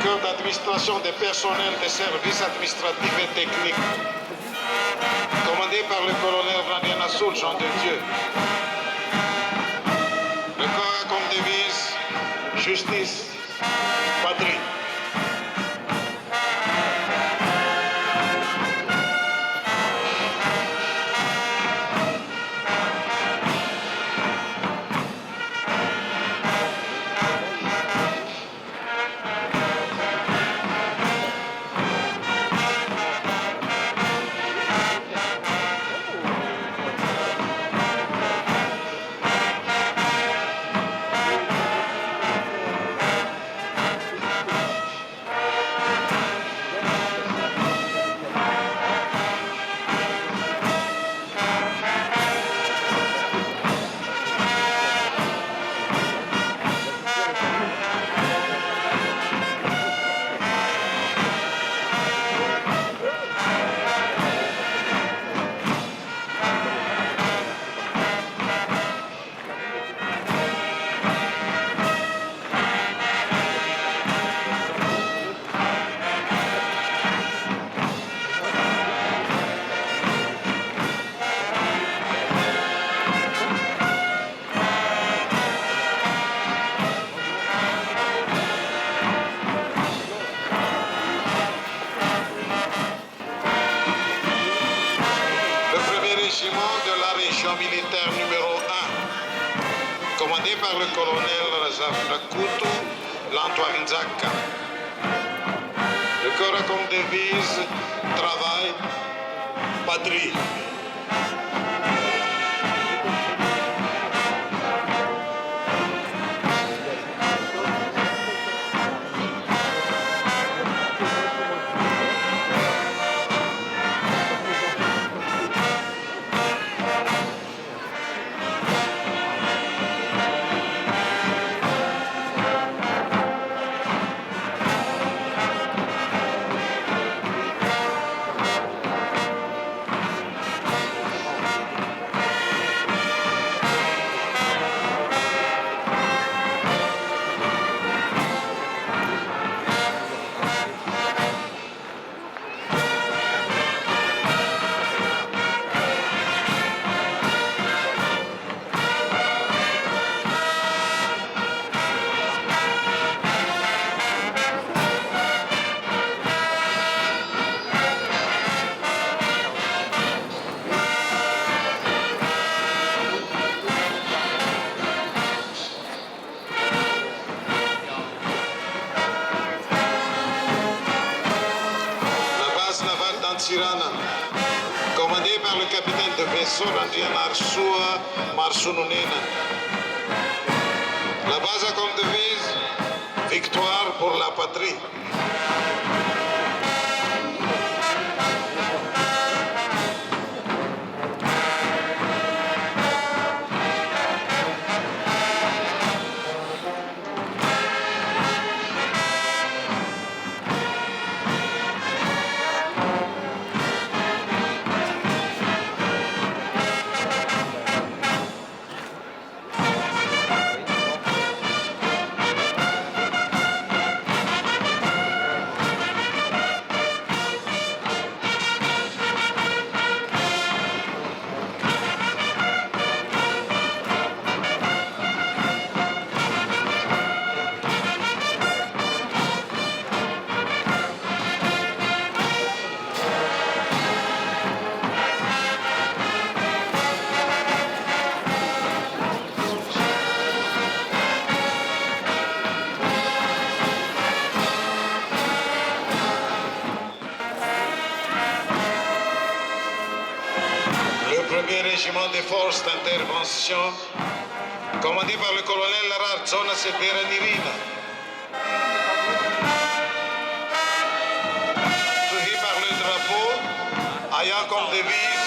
corps d'administration des personnels des services administratifs et techniques, commandé par le colonel Vladimir Nassoul, Jean de Dieu. Le corps a comme devise justice, patrie. De la région militaire numéro 1, commandé par le colonel Razaf Rakutu Lantoine Nzaka. Le corps a comme devise travail, patrie. Tirana, commandé par le capitaine de vaisseau Randian Arsua Marsununena. La base a comme devise victoire pour la patrie. Premier régiment des forces d'intervention, commandé par le colonel Larar Zona Sedera Nirina. Suivi par le drapeau, ayant comme devise